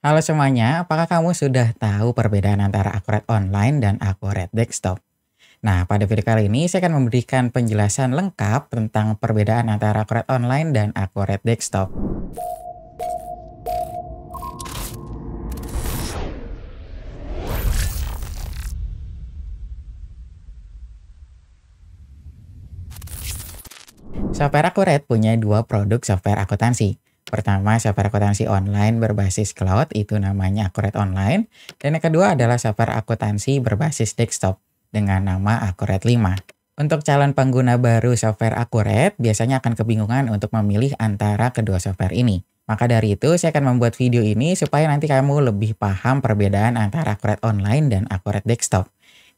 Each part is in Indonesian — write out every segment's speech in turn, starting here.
Halo semuanya, apakah kamu sudah tahu perbedaan antara Acrobat Online dan Acrobat Desktop? Nah, pada video kali ini saya akan memberikan penjelasan lengkap tentang perbedaan antara Acrobat Online dan Acrobat Desktop. Software Acrobat punya dua produk software akuntansi. Pertama, software akuntansi online berbasis cloud, itu namanya Acrobat Online. Dan yang kedua adalah software akuntansi berbasis desktop dengan nama Acrobat 5. Untuk calon pengguna baru software Acrobat, biasanya akan kebingungan untuk memilih antara kedua software ini. Maka dari itu, saya akan membuat video ini supaya nanti kamu lebih paham perbedaan antara Acrobat Online dan Acrobat Desktop.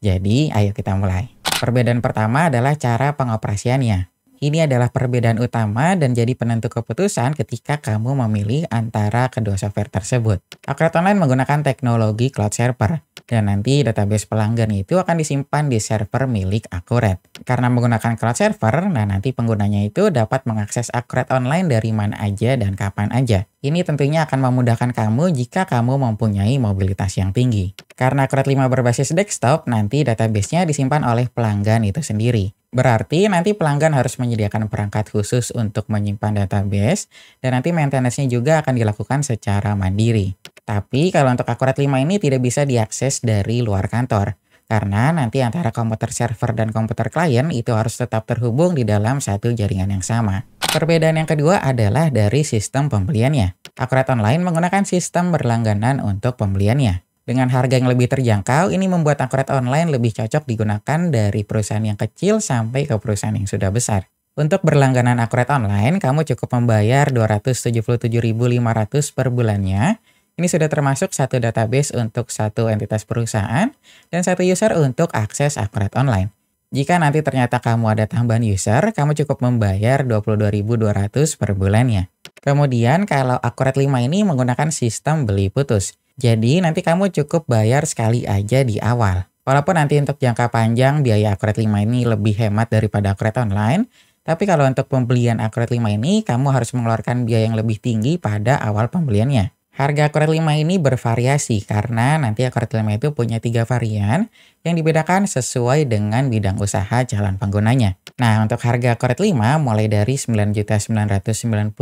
Jadi, ayo kita mulai. Perbedaan pertama adalah cara pengoperasiannya. Ini adalah perbedaan utama dan jadi penentu keputusan ketika kamu memilih antara kedua software tersebut. Acrobat Online menggunakan teknologi cloud server, dan nanti database pelanggan itu akan disimpan di server milik Acrobat. Karena menggunakan cloud server, nah nanti penggunanya itu dapat mengakses Acrobat Online dari mana aja dan kapan aja. Ini tentunya akan memudahkan kamu jika kamu mempunyai mobilitas yang tinggi. Karena Acrobat 5 berbasis desktop, nanti database-nya disimpan oleh pelanggan itu sendiri. Berarti nanti pelanggan harus menyediakan perangkat khusus untuk menyimpan database, dan nanti maintenance-nya juga akan dilakukan secara mandiri. Tapi kalau untuk Acrobat 5 ini tidak bisa diakses dari luar kantor, karena nanti antara komputer server dan komputer klien itu harus tetap terhubung di dalam satu jaringan yang sama. Perbedaan yang kedua adalah dari sistem pembeliannya. Acrobat Online menggunakan sistem berlangganan untuk pembeliannya. Dengan harga yang lebih terjangkau, ini membuat Acrobat Online lebih cocok digunakan dari perusahaan yang kecil sampai ke perusahaan yang sudah besar. Untuk berlangganan Acrobat Online, kamu cukup membayar 277.500 per bulannya. Ini sudah termasuk satu database untuk satu entitas perusahaan dan satu user untuk akses Acrobat Online. Jika nanti ternyata kamu ada tambahan user, kamu cukup membayar 22.200 per bulannya. Kemudian kalau Acrobat 5 ini menggunakan sistem beli putus. Jadi nanti kamu cukup bayar sekali aja di awal. Walaupun nanti untuk jangka panjang biaya Acrobat 5 ini lebih hemat daripada Acrobat Online, tapi kalau untuk pembelian Acrobat 5 ini kamu harus mengeluarkan biaya yang lebih tinggi pada awal pembeliannya. Harga Acrobat 5 ini bervariasi karena nanti Acrobat 5 itu punya 3 varian yang dibedakan sesuai dengan bidang usaha calon penggunanya. Nah, untuk harga Acrobat 5 mulai dari 9.990.000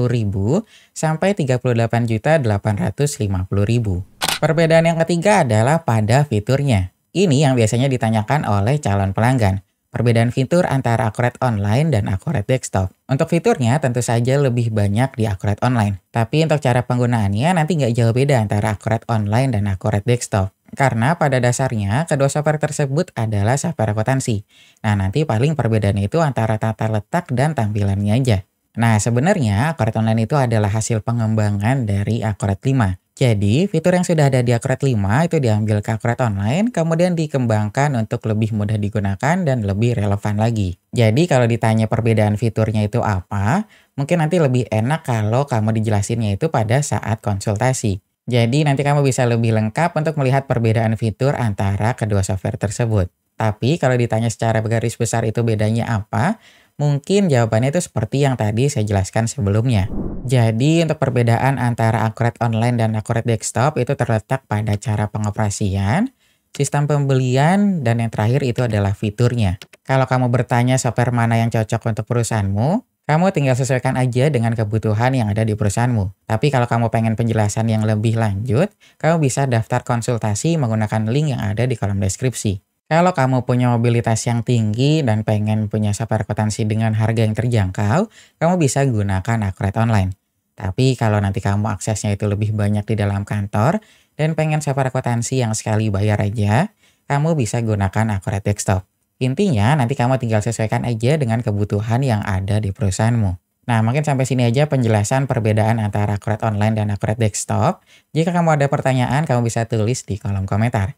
sampai 38.850.000. Perbedaan yang ketiga adalah pada fiturnya. Ini yang biasanya ditanyakan oleh calon pelanggan. Perbedaan fitur antara Acrobat Online dan Acrobat Desktop. Untuk fiturnya tentu saja lebih banyak di Acrobat Online. Tapi untuk cara penggunaannya nanti nggak jauh beda antara Acrobat Online dan Acrobat Desktop. Karena pada dasarnya kedua software tersebut adalah software akuntansi. Nah nanti paling perbedaannya itu antara tata letak dan tampilannya aja. Nah sebenarnya Acrobat Online itu adalah hasil pengembangan dari Acrobat 5. Jadi, fitur yang sudah ada di Acrobat 5 itu diambil ke Acrobat Online, kemudian dikembangkan untuk lebih mudah digunakan dan lebih relevan lagi. Jadi, kalau ditanya perbedaan fiturnya itu apa, mungkin nanti lebih enak kalau kamu dijelasinnya itu pada saat konsultasi. Jadi, nanti kamu bisa lebih lengkap untuk melihat perbedaan fitur antara kedua software tersebut. Tapi, kalau ditanya secara garis besar itu bedanya apa, mungkin jawabannya itu seperti yang tadi saya jelaskan sebelumnya. Jadi untuk perbedaan antara Acrobat Online dan Acrobat Desktop itu terletak pada cara pengoperasian, sistem pembelian, dan yang terakhir itu adalah fiturnya. Kalau kamu bertanya software mana yang cocok untuk perusahaanmu, kamu tinggal sesuaikan aja dengan kebutuhan yang ada di perusahaanmu. Tapi kalau kamu pengen penjelasan yang lebih lanjut, kamu bisa daftar konsultasi menggunakan link yang ada di kolom deskripsi. Kalau kamu punya mobilitas yang tinggi dan pengen punya software akuntansi dengan harga yang terjangkau, kamu bisa gunakan Acrobat Online. Tapi kalau nanti kamu aksesnya itu lebih banyak di dalam kantor dan pengen software akuntansi yang sekali bayar aja, kamu bisa gunakan Acrobat Desktop. Intinya nanti kamu tinggal sesuaikan aja dengan kebutuhan yang ada di perusahaanmu. Nah mungkin sampai sini aja penjelasan perbedaan antara Acrobat Online dan Acrobat Desktop. Jika kamu ada pertanyaan, kamu bisa tulis di kolom komentar.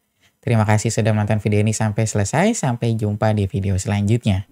Terima kasih sudah menonton video ini sampai selesai. Sampai jumpa di video selanjutnya.